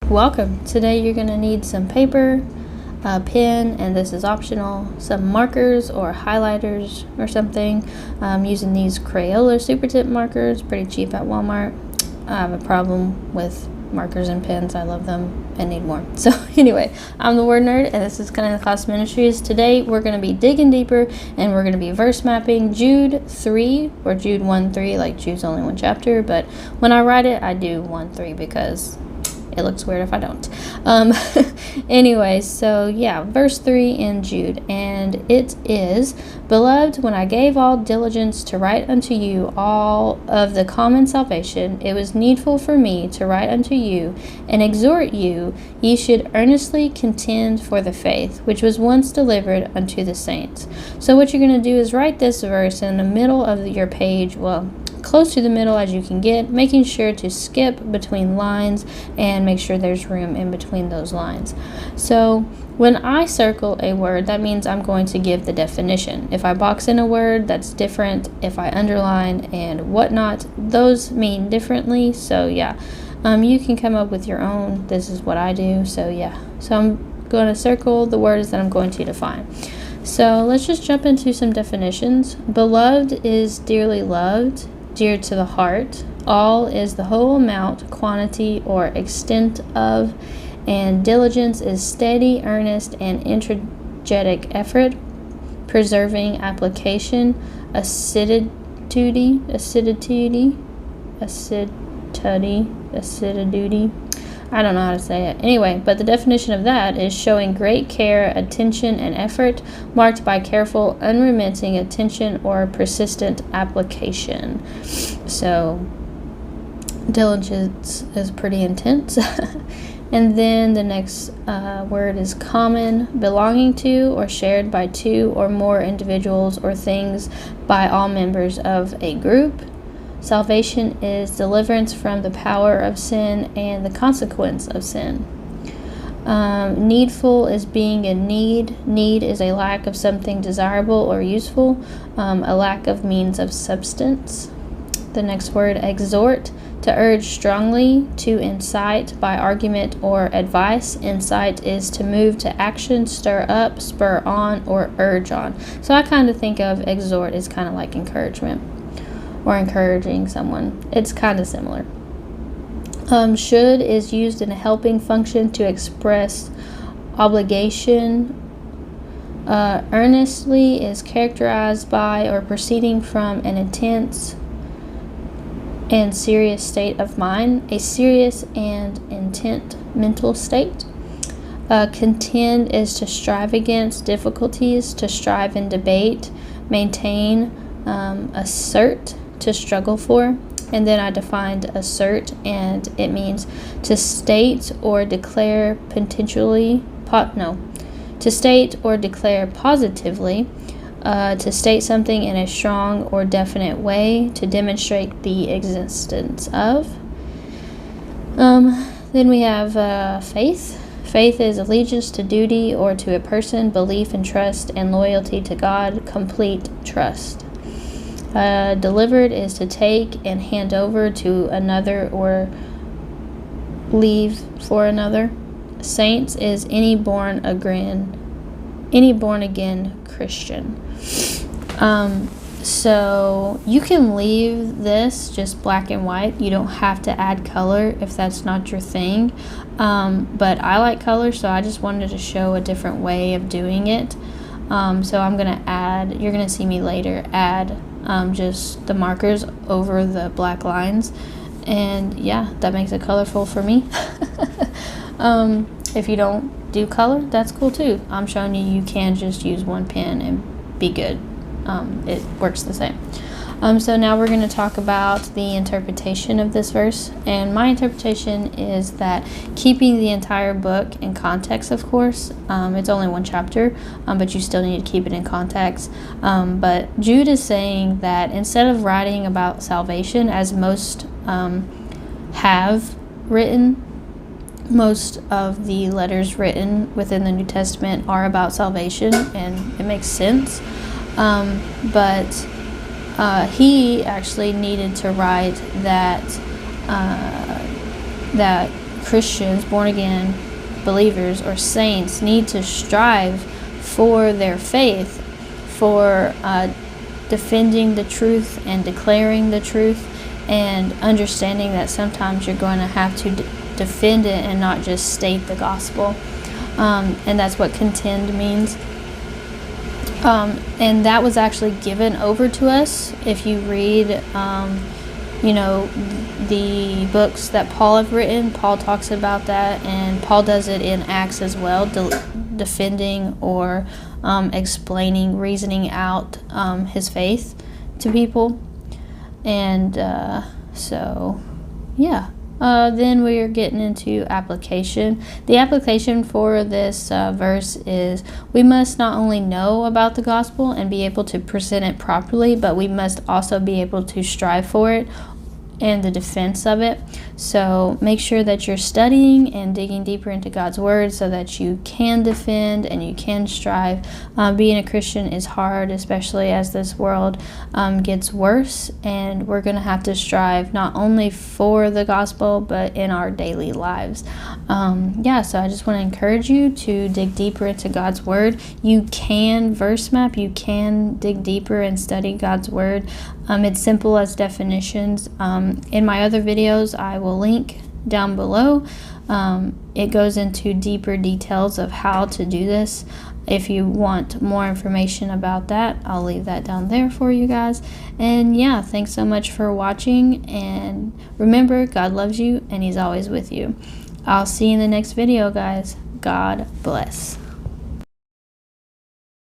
Welcome. Today you're going to need some paper, a pen, and this is optional, some markers or highlighters or something. I'm using these Crayola Super Tip markers, pretty cheap at Walmart. I have a problem with markers and pens. I love them and need more. So anyway, I'm the Word Nerd, and this is Cutting the Class Ministries. Today we're going to be digging deeper, and we're going to be verse mapping Jude 3 or Jude 1-3, like Jude's only one chapter, but when I write it, I do 1-3 because it looks weird if I don't. Anyway, so yeah, verse 3 in Jude, and it is, "Beloved, when I gave all diligence to write unto you all of the common salvation, it was needful for me to write unto you and exhort you, ye should earnestly contend for the faith, which was once delivered unto the saints." So what you're going to do is write this verse in the middle of your page, well, close to the middle as you can get, making sure to skip between lines and make sure there's room in between those lines. So when I circle a word, that means I'm going to give the definition. If I box in a word, that's different. If I underline and whatnot, those mean differently. So yeah, you can come up with your own. This is what I do. So yeah, so I'm going to circle the words that I'm going to define. So let's just jump into some definitions. Beloved is dearly loved, dear to the heart. All is the whole amount, quantity, or extent of, and diligence is steady, earnest, and energetic effort, preserving application, acidity. I don't know how to say it. Anyway, but the definition of that is showing great care, attention, and effort, marked by careful, unremitting attention or persistent application. So, diligence is pretty intense. And then the next word is common, belonging to or shared by two or more individuals or things by all members of a group. Salvation is deliverance from the power of sin and the consequence of sin. Needful is being in need. Need is a lack of something desirable or useful, a lack of means of substance. The next word, exhort, to urge strongly, to incite by argument or advice. Incite is to move to action, stir up, spur on, or urge on. So I kind of think of exhort as kind of like encouragement, or encouraging someone. It's kind of similar. Should is used in a helping function to express obligation. Earnestly is characterized by or proceeding from an intense and serious state of mind, a serious and intent mental state. Contend is to strive against difficulties, to strive in debate, maintain, assert, to struggle for. And then I defined assert, and it means to state or declare to state or declare positively, to state something in a strong or definite way, to demonstrate the existence of. Then we have faith. Faith is allegiance to duty or to a person, belief and trust, and loyalty to God, complete trust. Delivered is to take and hand over to another or leave for another. Saints is any born again Christian. So you can leave this just black and white. You don't have to add color if that's not your thing. But I like color, so I just wanted to show a different way of doing it. So I'm going to add, you're going to see me later add just the markers over the black lines. And yeah, that makes it colorful for me. If you don't do color, that's cool too. I'm showing you can just use one pen and be good. It works the same. So now we're going to talk about the interpretation of this verse. And my interpretation is that keeping the entire book in context, of course, it's only one chapter, but you still need to keep it in context. But Jude is saying that instead of writing about salvation, as most have written, most of the letters written within the New Testament are about salvation, and it makes sense. But he actually needed to write that Christians, born again believers or saints, need to strive for their faith, for defending the truth and declaring the truth, and understanding that sometimes you're going to have to defend it and not just state the gospel. And that's what contend means. And that was actually given over to us. If you read the books that Paul have written, Paul talks about that, and Paul does it in Acts as well, defending or explaining, reasoning out his faith to people. And then we are getting into application. The application for this verse is, we must not only know about the gospel and be able to present it properly, but we must also be able to strive for it and the defense of it. So make sure that you're studying and digging deeper into God's word so that you can defend and you can strive. Being a Christian is hard, especially as this world gets worse, and we're going to have to strive not only for the gospel but in our daily lives. So I just want to encourage you to dig deeper into God's word. You can verse map, you can dig deeper and study God's word. It's simple as definitions. In my other videos, I will link down below. It goes into deeper details of how to do this. If you want more information about that, I'll leave that down there for you guys. And yeah, thanks so much for watching. And remember, God loves you and He's always with you. I'll see you in the next video, guys. God bless.